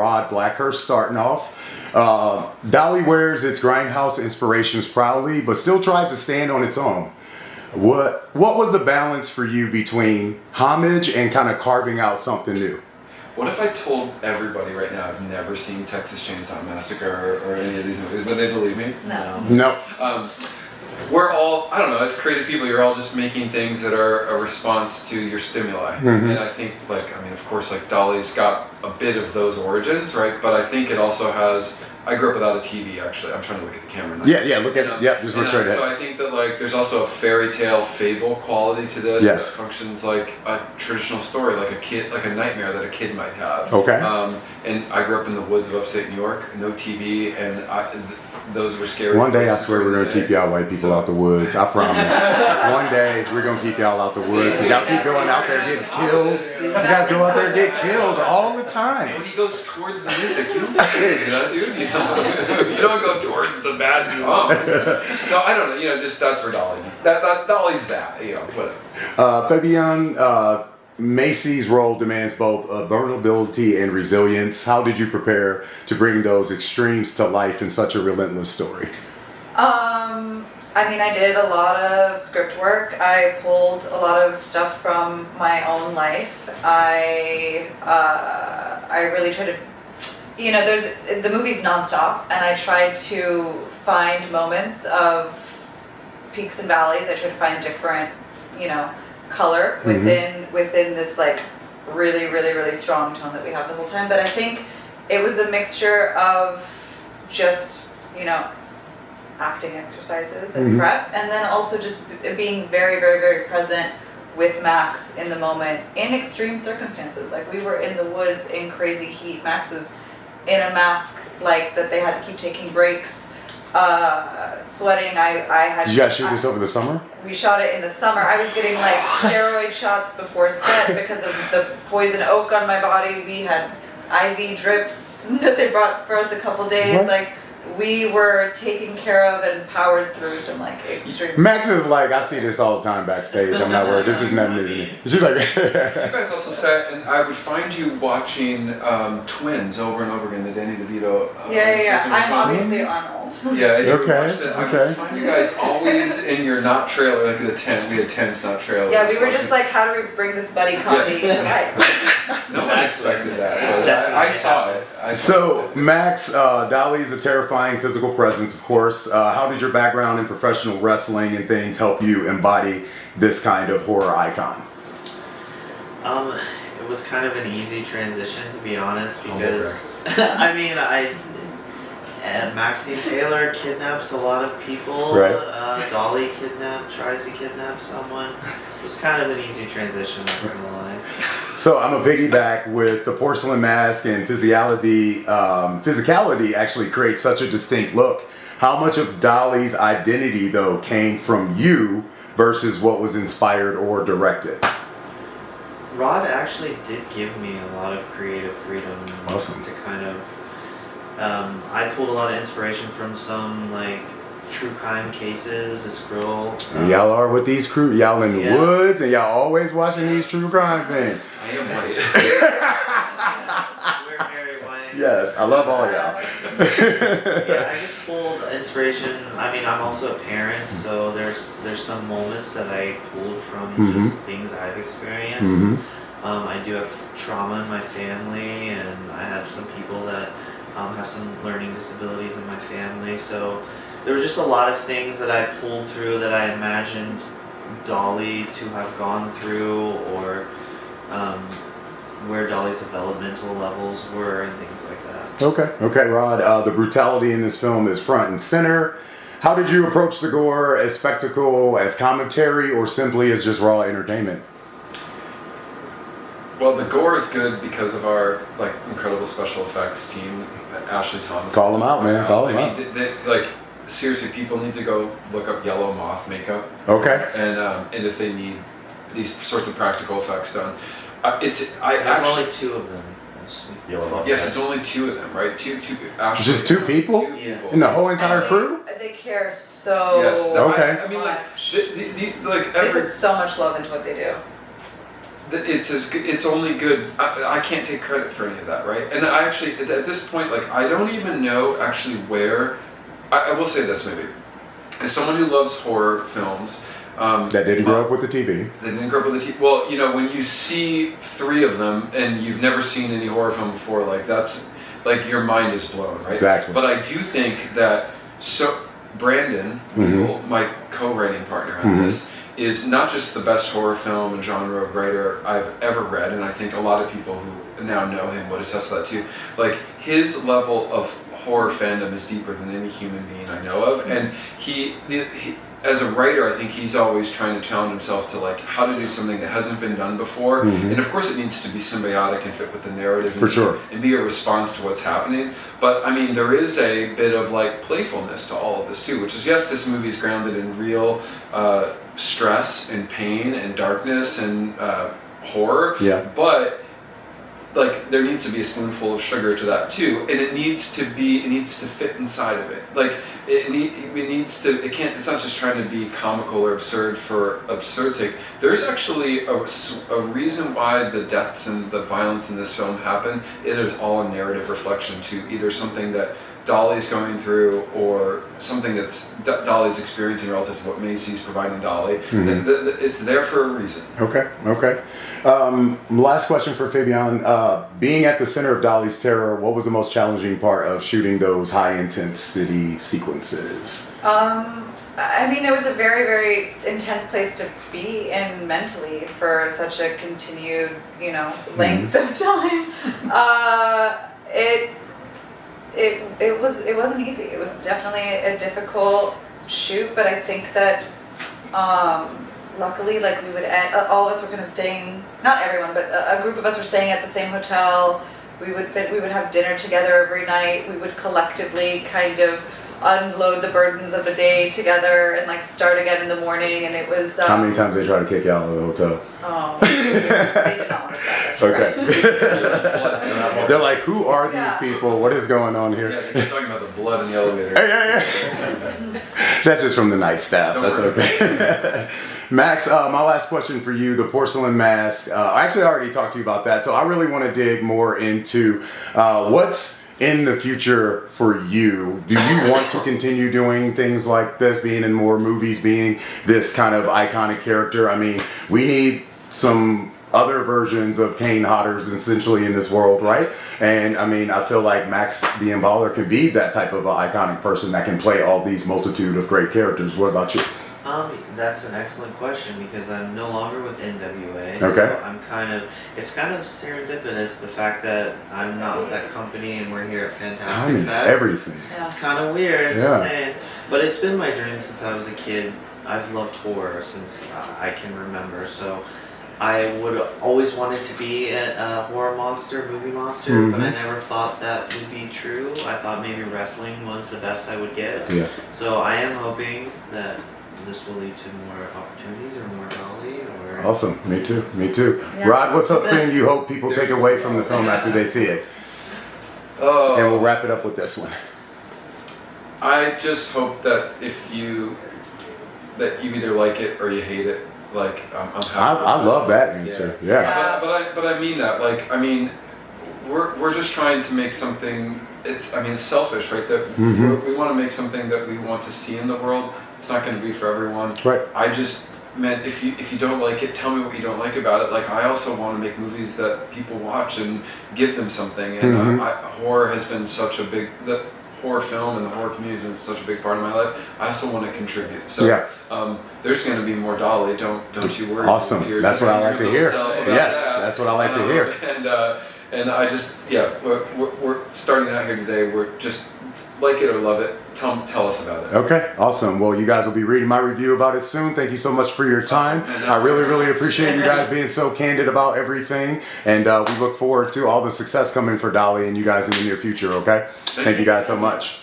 Rod Blackhurst starting off. Dolly wears its grindhouse inspirations proudly, but still tries to stand on its own. What was the balance for you between homage and kind of carving out something new? What if I told everybody right now I've never seen Texas Chainsaw Massacre or any of these movies? Would they believe me? No. We're all, I don't know, as creative people, you're all just making things that are a response to your stimuli. And I think, of course, Dolly's got a bit of those origins, right? But I think it also has, I grew up without a TV, actually. I'm trying to look at the camera now. Yeah, look at it. Yeah, just look straight ahead. So I think that, there's also a fairy tale fable quality to this that functions like a traditional story, like a nightmare that a kid might have. Okay. And I grew up in the woods of upstate New York, no TV, and those were scary. One day I swear we're going to keep y'all white people out the woods. I promise. One day we're going to keep y'all out the woods because y'all keep going out there and getting killed. You guys go out there and get killed all the time. When he goes towards the music, you don't dude. You don't go towards the bad song. So I don't know, just that's where Dolly. Dolly's that, whatever. Fabianne, Macy's role demands both vulnerability and resilience. How did you prepare to bring those extremes to life in such a relentless story? I did a lot of script work. I pulled a lot of stuff from my own life. I really tried to, the movie's nonstop, and I tried to find moments of peaks and valleys. I tried to find different, color within this really, really, really strong tone that we have the whole time. But I think it was a mixture of just, acting exercises and prep, and then also just being very, very, very present with Max in the moment in extreme circumstances. We were in the woods in crazy heat. Max was in a mask that they had to keep taking breaks. Sweating. Did you guys shoot this over the summer? We shot it in the summer. I was getting steroid shots before set because of the poison oak on my body. We had IV drips that they brought for us a couple days. What? We were taken care of and powered through some extreme. Max is I see this all the time backstage. I'm not worried. This is nothing new to me. She's like. You guys also sat, and I would find you watching Twins over and over again. The Danny DeVito. Yeah. I'm obviously Arnold. Yeah. Okay. I would find you guys always in your not trailer, the tent. We had tents, not trailers. Yeah, we were just how do we bring this buddy comedy to life? No one expected that. I saw it. So, Max, Dolly is a terrifying physical presence, of course. How did your background in professional wrestling and things help you embody this kind of horror icon? It was kind of an easy transition, to be honest, because Maxine Taylor kidnaps a lot of people. Right. Dolly tries to kidnap someone. It was kind of an easy transition, not gonna lie. So I'm a piggyback with the porcelain mask and physicality actually creates such a distinct look. How much of Dolly's identity, though, came from you versus what was inspired or directed? Rod actually did give me a lot of creative freedom. Awesome. To kind of, I pulled a lot of inspiration from some true crime cases. This girl. Y'all are with these crew. Y'all in the woods, and y'all always watching these true crime things. I am white. We're very white. Yes, I love all y'all. Yeah, I just pulled inspiration. I'm also a parent, so there's some moments that I pulled from just things I've experienced. I do have trauma in my family, and I have some people that have some learning disabilities in my family. So there was just a lot of things that I pulled through that I imagined Dolly to have gone through, or where Dolly's developmental levels were and things like that. Okay, Rod. The brutality in this film is front and center. How did you approach the gore? As spectacle, as commentary, or simply as just raw entertainment? Well, the gore is good because of our incredible special effects team, Ashley Thomas. Call them out, man. Call them out. Seriously, people need to go look up yellow moth makeup. Okay. And if they need these sorts of practical effects done, There's only two of them. Yes, it's only two of them, right? Two. Ashley, Just two people? Two people. In the whole entire crew? They care so Yes. Okay. much. They put so much love into what they do. it's only good. I can't take credit for any of that, right? And I actually, at this point, like, I don't even know actually where. I will say this maybe, as someone who loves horror films. That didn't grow up with the TV. They didn't grow up with the TV. Well, you know, when you see 3 of them and you've never seen any horror film before, like, that's like your mind is blown, right? Exactly. But I do think that Brandon, my co-writing partner on this, is not just the best horror film and genre writer I've ever read, and I think a lot of people who now know him would attest to that too. Like, his level of horror fandom is deeper than any human being I know of, and he as a writer, I think he's always trying to challenge himself to, like, how to do something that hasn't been done before. And of course it needs to be symbiotic and fit with the narrative For sure. and be a response to what's happening. But I mean, there is a bit of, like, playfulness to all of this too, which is, yes, this movie is grounded in real stress and pain and darkness and horror, but like, there needs to be a spoonful of sugar to that too, and it needs to fit inside of it. Like, it's not just trying to be comical or absurd for absurd's sake. There's actually a reason why the deaths and the violence in this film happen. It is all a narrative reflection to either something that Dolly's going through or something that's Dolly's experiencing relative to what Macy's providing Dolly. It's there for a reason. Okay. Last question for Fabianne. Being at the center of Dolly's terror, what was the most challenging part of shooting those high intensity sequences? I mean, it was a very, very intense place to be in mentally for such a continued, you know, length of time. It wasn't easy. It was definitely a difficult shoot, but I think that luckily, like, we would all of us were kind of staying, not everyone, but a group of us were staying at the same hotel. We would have dinner together every night. We would collectively kind of unload the burdens of the day together and, like, start again in the morning, and it was how many times they try to kick you out of the hotel? Oh, they did not want to stop. Okay. They're like, who are these people? What is going on here? Yeah, they keep talking about the blood in the elevator. Yeah. That's just from the night staff. That's okay. Max, my last question for you, the porcelain mask. I actually already talked to you about that, so I really want to dig more into what's in the future for you. Do you want to continue doing things like this, being in more movies, being this kind of iconic character? I mean, we need some other versions of Kane Hodder's essentially in this world, right? And I mean, I feel like Max the Impaler can be that type of iconic person that can play all these multitude of great characters. What about you? That's an excellent question because I'm no longer with NWA. Okay. So it's kind of serendipitous the fact that I'm not with that company and we're here at Fantastic Fest. Everything. Yeah. It's kind of weird, just saying. But it's been my dream since I was a kid. I've loved horror since I can remember. So I would always wanted to be a horror monster, movie monster, but I never thought that would be true. I thought maybe wrestling was the best I would get. Yeah. So I am hoping that this will lead to more opportunities or more Dolly or... Awesome. Me too. Yeah. Rod, what's something you hope people take away from the film after they see it? Oh. And we'll wrap it up with this one. I just hope that you either like it or you hate it. Like, I'm happy. I love that answer. Yeah. But I mean that. Like, I mean, we're just trying to make something. It's selfish, right? That we want to make something that we want to see in the world. It's not going to be for everyone. Right. I just meant if you don't like it, tell me what you don't like about it. Like, I also want to make movies that people watch and give them something. And horror has been such a big. The horror film and the horror community has been such a big part of my life. I also want to contribute. So there's going to be more Dolly. Don't you worry. Awesome. That's what I like to hear. Yes, that's what I like to hear. And I just we're starting out here today. We're just like it or love it. Tell us about it. Okay, awesome. Well, you guys will be reading my review about it soon. Thank you so much for your time. I really appreciate you guys being so candid about everything. And we look forward to all the success coming for Dolly and you guys in the near future, okay? Thank you guys so much.